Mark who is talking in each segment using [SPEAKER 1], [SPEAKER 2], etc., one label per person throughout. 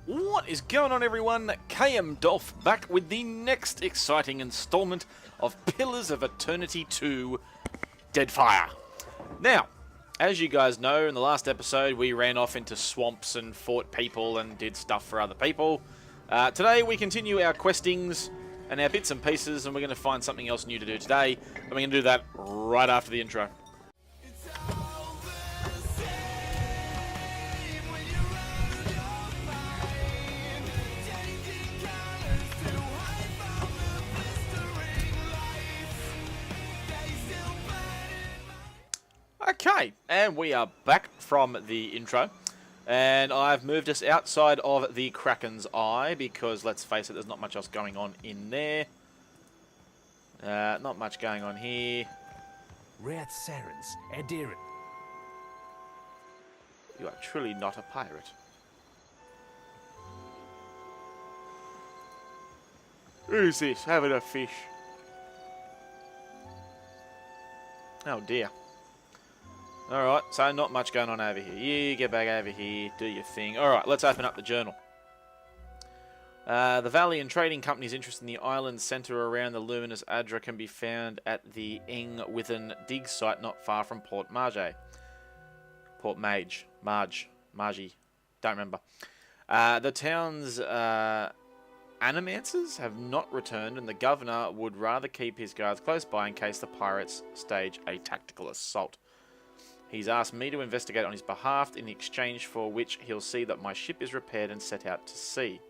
[SPEAKER 1] What is going on, everyone? KMDolph back with the next exciting installment of Pillars of Eternity 2 Deadfire. Now, as you guys know, in the last episode we ran off into swamps and fought people and did stuff for other people. Today we continue our questings and our bits and pieces, and we're going to find something else new to do today, and we're going to do that right after the intro. Okay, and we are back from the intro, and I've moved us outside of the Kraken's Eye because, let's face it, there's not much else going on in there. Not much going on here.
[SPEAKER 2] Red Sarens, Edirin.
[SPEAKER 1] You are truly not a pirate. Who's this? Having a fish. Oh dear. Alright, so not much going on over here. You get back over here, do your thing. Alright, let's open up the journal. The Valley and Trading Company's interest in the island centre around the luminous Adra can be found at the Within dig site not far from Port Maje. Port Maje. Maje. Don't remember. The town's animancers have not returned, and the governor would rather keep his guards close by in case the pirates stage a tactical assault. He's asked me to investigate on his behalf, in exchange for which he'll see that my ship is repaired and set out to sea.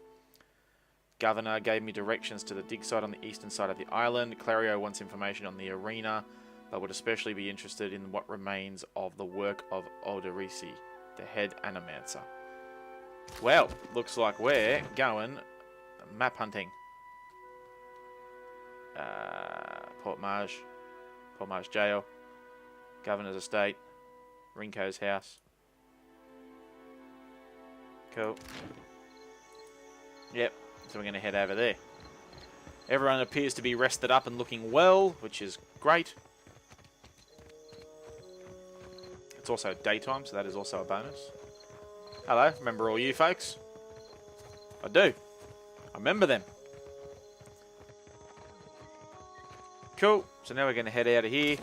[SPEAKER 1] Governor gave me directions to the dig site on the eastern side of the island. Clario wants information on the arena, but would especially be interested in what remains of the work of Oderisi, the head animancer. Well, looks like we're going map hunting. Port Maje Jail, Governor's Estate, Rinko's house. Cool. Yep, so we're going to head over there. Everyone appears to be rested up and looking well, which is great. It's also daytime, so that is also a bonus. Hello, remember all you folks? I do. I remember them. Cool, so now we're going to head out of here.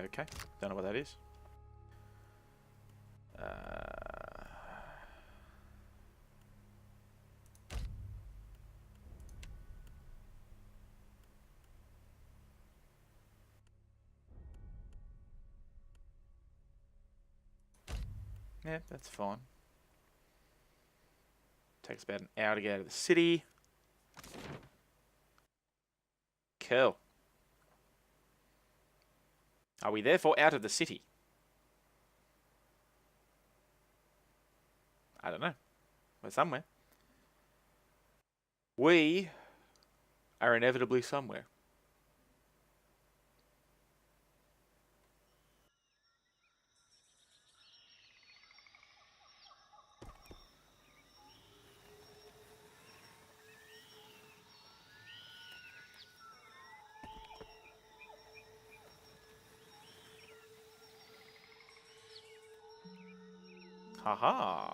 [SPEAKER 1] Okay, don't know what that is. Yeah, that's fine. Takes about an hour to get out of the city. Cool. Are we therefore out of the city? I don't know. We're somewhere. We are inevitably somewhere. Haha.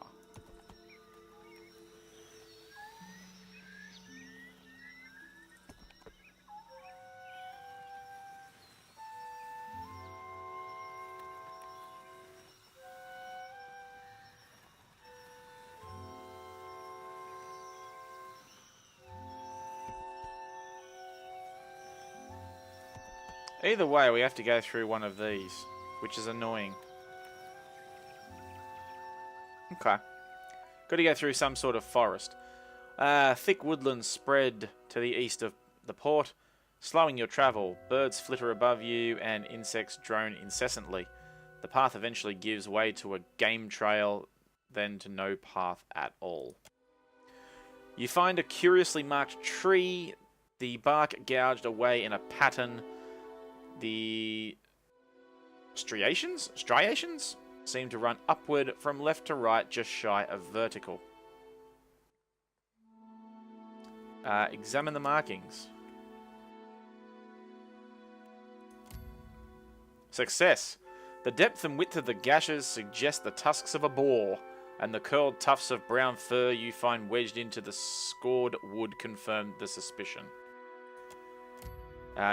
[SPEAKER 1] Either way, we have to go through one of these, which is annoying. Okay. Got to go through some sort of forest. Thick woodlands spread to the east of the port, slowing your travel. Birds flitter above you and insects drone incessantly. The path eventually gives way to a game trail, then to no path at all. You find a curiously marked tree, the bark gouged away in a pattern. The striations seem to run upward from left to right, just shy of vertical. Examine the markings. Success. The depth and width of the gashes suggest the tusks of a boar, and the curled tufts of brown fur you find wedged into the scored wood confirm the suspicion.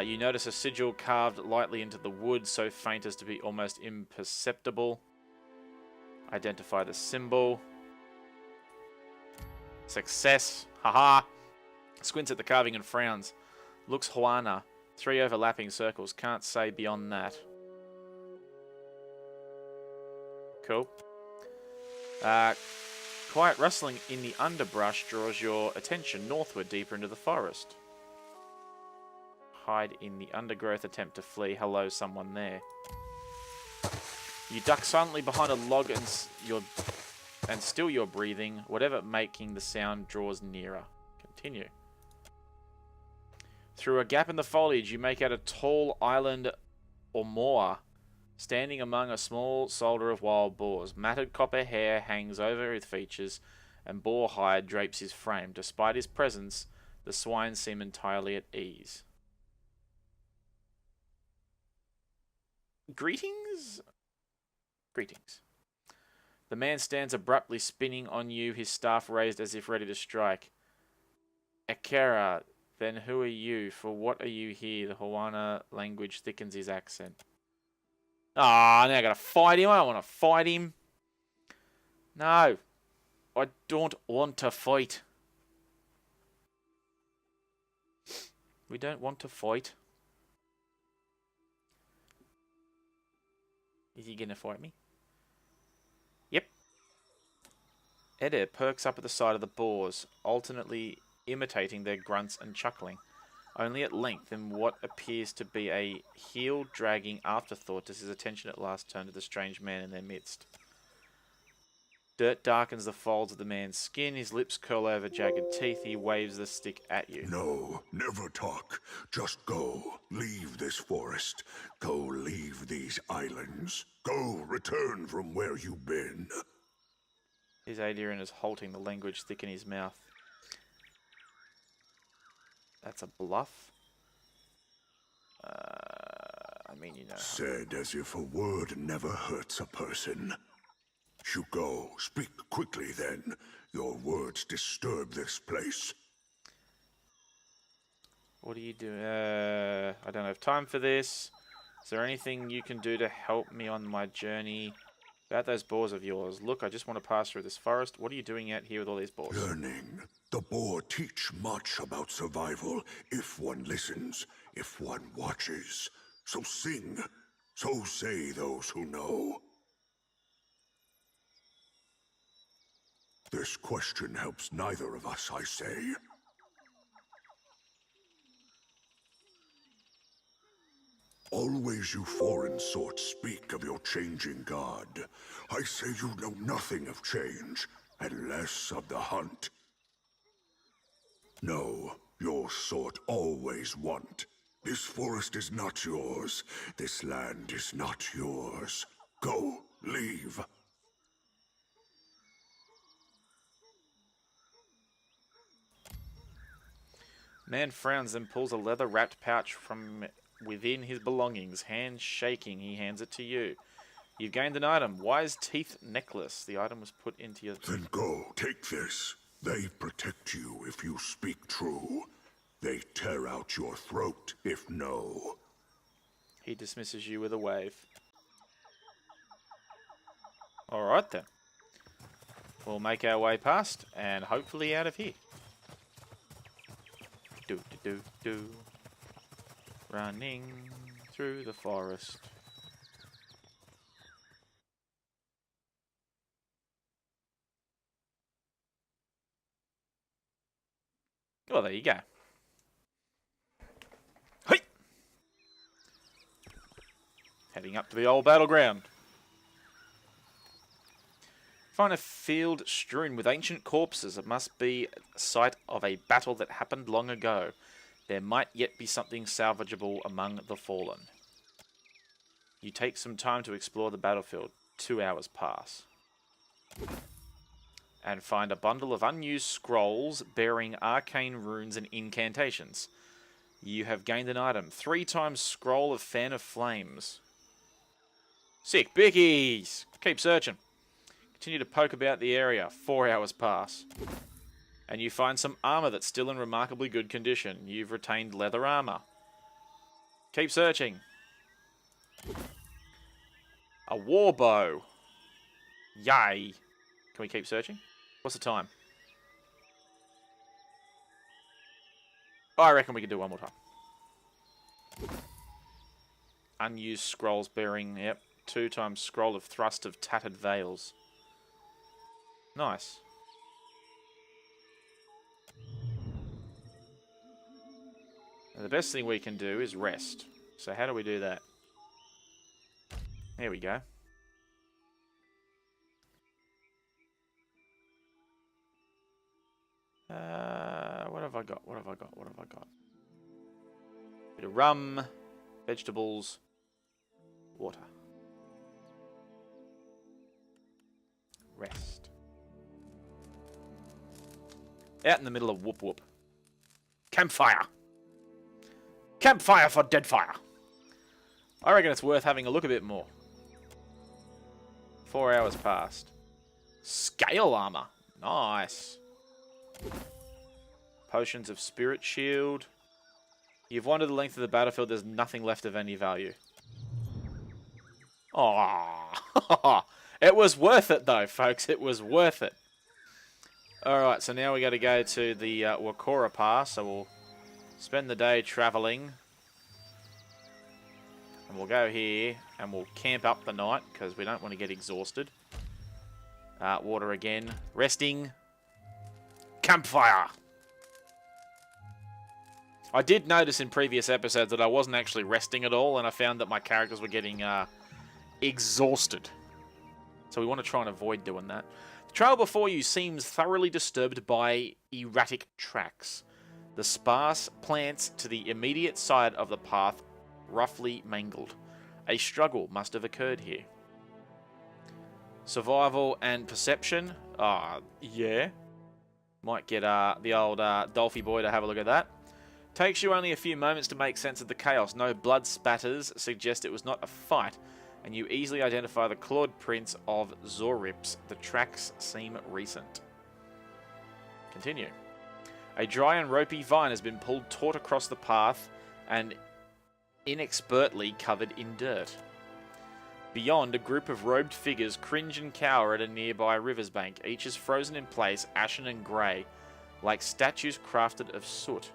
[SPEAKER 1] You notice a sigil carved lightly into the wood, so faint as to be almost imperceptible. Identify the symbol. Success. Haha. Squints at the carving and frowns. Looks Huana. 3 overlapping circles. Can't say beyond that. Cool. Quiet rustling in the underbrush draws your attention northward, deeper into the forest. Hide in the undergrowth, attempt to flee. Hello, someone there. You duck silently behind a log and still your breathing. Whatever making the sound draws nearer. Continue. Through a gap in the foliage, you make out a tall island or moor, standing among a small soldier of wild boars. Matted copper hair hangs over his features, and boar hide drapes his frame. Despite his presence, the swine seem entirely at ease. Greetings? Greetings. The man stands abruptly, spinning on you, his staff raised as if ready to strike. Ekera, then who are you? For what are you here? The Huana language thickens his accent. Ah, now I gotta fight him. I don't want to fight him. No. I don't want to fight. We don't want to fight. Is he gonna fight me? Yep. Eder perks up at the sight of the boars, alternately imitating their grunts and chuckling. Only at length, in what appears to be a heel-dragging afterthought, does his attention at last turn to the strange man in their midst. Dirt darkens the folds of the man's skin, his lips curl over jagged teeth, he waves the stick at you.
[SPEAKER 3] No, never talk. Just go. Leave this forest. Go leave these islands. Go return from where you've been.
[SPEAKER 1] His Adrian is halting, the language thick in his mouth. That's a bluff? I mean, you know.
[SPEAKER 3] Said as if a word never hurts a person. You go. Speak quickly then. Your words disturb this place.
[SPEAKER 1] What do you do? I don't have time for this. Is there anything you can do to help me on my journey? About those boars of yours. Look, I just want to pass through this forest. What are you doing out here with all these boars?
[SPEAKER 3] Learning. The boar teach much about survival if one listens, if one watches. So sing. So say those who know. This question helps neither of us, I say. Always you foreign sorts speak of your changing god. I say you know nothing of change, and less of the hunt. No, your sort always want. This forest is not yours. This land is not yours. Go, leave.
[SPEAKER 1] Man frowns and pulls a leather-wrapped pouch from within his belongings. Hands shaking, he hands it to you. You've gained an item. Wise teeth necklace. The item was put into your...
[SPEAKER 3] Then go, take this. They protect you if you speak true. They tear out your throat if no.
[SPEAKER 1] He dismisses you with a wave. Alright then. We'll make our way past and hopefully out of here. Do. Running through the forest. Well, there you go. Hey! Heading up to the old battleground. Find a field strewn with ancient corpses. It must be a site of a battle that happened long ago. There might yet be something salvageable among the fallen. You take some time to explore the battlefield. 2 hours pass. And find a bundle of unused scrolls bearing arcane runes and incantations. You have gained an item. 3 times Scroll of Fan of Flames. Sick. Bickies! Keep searching. Continue to poke about the area. 4 hours pass. And you find some armor that's still in remarkably good condition. You've retained leather armor. Keep searching. A war bow. Yay. Can we keep searching? What's the time? Oh, I reckon we can do one more time. Unused scrolls bearing, yep, 2 times scroll of thrust of tattered veils. Nice. And the best thing we can do is rest. So how do we do that? There we go. What have I got? What have I got? What have I got? Bit of rum, vegetables, water. Rest. Out in the middle of whoop whoop. Campfire! Campfire for Deadfire! I reckon it's worth having a look a bit more. 4 hours passed. Scale armor. Nice. Potions of Spirit Shield. You've wandered the length of the battlefield. There's nothing left of any value. Oh, it was worth it though, folks. It was worth it. Alright, so now we got to go to the Wakora Pass. So we'll spend the day traveling. And we'll go here and we'll camp up the night because we don't want to get exhausted. Water again. Resting. Campfire! I did notice in previous episodes that I wasn't actually resting at all, and I found that my characters were getting exhausted. So we want to try and avoid doing that. The trail before you seems thoroughly disturbed by erratic tracks. The sparse plants to the immediate side of the path roughly mangled. A struggle must have occurred here. Survival and perception. Yeah. Might get the old Dolphy boy to have a look at that. Takes you only a few moments to make sense of the chaos. No blood spatters suggest it was not a fight, and you easily identify the clawed prints of Zorips. The tracks seem recent. Continue. A dry and ropey vine has been pulled taut across the path and inexpertly covered in dirt. Beyond, a group of robed figures cringe and cower at a nearby river's bank. Each is frozen in place, ashen and grey, like statues crafted of soot.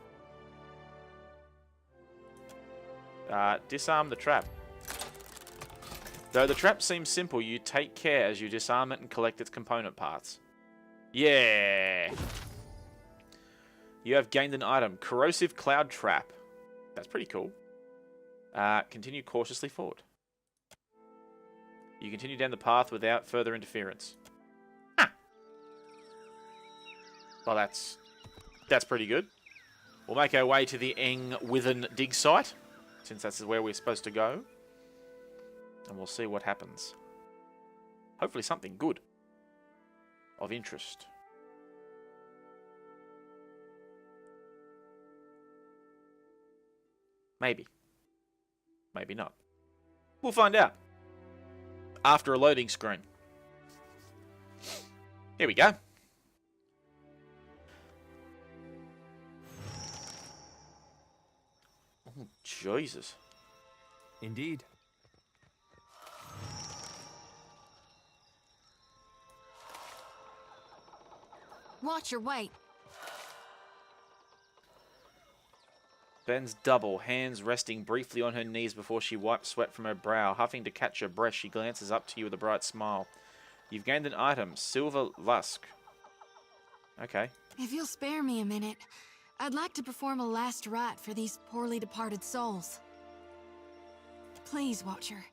[SPEAKER 1] Disarm the trap. Though the trap seems simple, you take care as you disarm it and collect its component parts. Yeah! You have gained an item. Corrosive Cloud Trap. That's pretty cool. Continue cautiously forward. You continue down the path without further interference. Ah! Well, that's pretty good. We'll make our way to the Eng Withen dig site, since that's where we're supposed to go. And we'll see what happens. Hopefully something good. Of interest. Maybe. Maybe not. We'll find out. After a loading screen. Here we go. Oh, Jesus.
[SPEAKER 2] Indeed.
[SPEAKER 4] Watch your weight.
[SPEAKER 1] Bends double, hands resting briefly on her knees before she wipes sweat from her brow. Huffing to catch her breath, she glances up to you with a bright smile. You've gained an item, Silver Lusk. Okay.
[SPEAKER 4] If you'll spare me a minute, I'd like to perform a last rite for these poorly departed souls. Please, Watcher.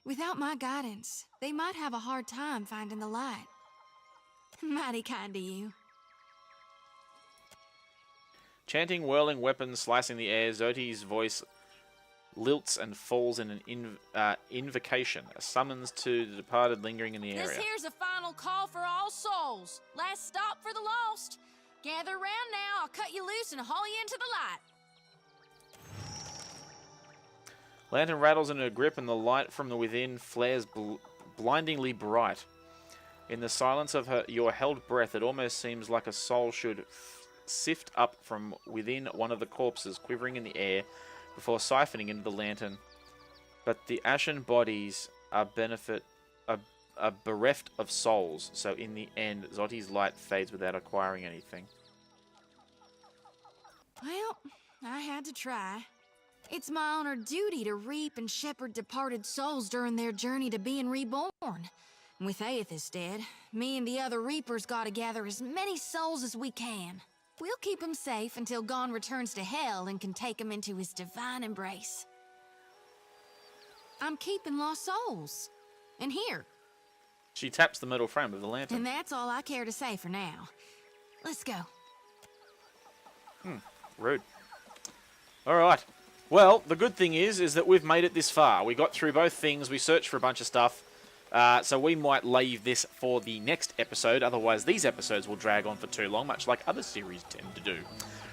[SPEAKER 4] Without my guidance, they might have a hard time finding the light. Mighty kind of you.
[SPEAKER 1] Chanting, whirling weapons, slicing the air, Zoti's voice lilts and falls in an invocation, a summons to the departed lingering in the area.
[SPEAKER 5] This here's a final call for all souls. Last stop for the lost. Gather round now, I'll cut you loose and haul you into the light.
[SPEAKER 1] Lantern rattles in her grip and the light from the within flares blindingly bright. In the silence of your held breath, it almost seems like a soul should sift up from within one of the corpses quivering in the air before siphoning into the lantern. But the ashen bodies are bereft of souls, so in the end, Zotti's light fades without acquiring anything.
[SPEAKER 4] Well, I had to try. It's my honored duty to reap and shepherd departed souls during their journey to being reborn. With Aethys dead, me and the other reapers gotta gather as many souls as we can. We'll keep him safe until Gon returns to Hell and can take him into his divine embrace. I'm keeping lost souls. And here.
[SPEAKER 1] She taps the metal frame of the lantern.
[SPEAKER 4] And that's all I care to say for now. Let's go.
[SPEAKER 1] Rude. Alright. Well, the good thing is that we've made it this far. We got through both things. We searched for a bunch of stuff. So we might leave this for the next episode. Otherwise, these episodes will drag on for too long, much like other series tend to do.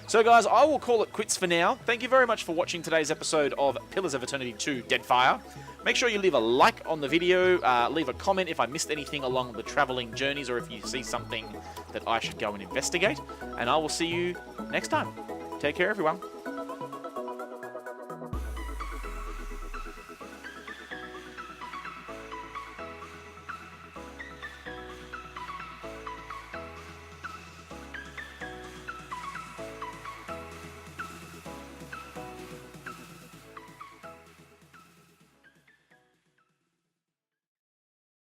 [SPEAKER 1] So, guys, I will call it quits for now. Thank you very much for watching today's episode of Pillars of Eternity 2 Deadfire. Make sure you leave a like on the video. Leave a comment if I missed anything along the travelling journeys or if you see something that I should go and investigate. And I will see you next time. Take care, everyone.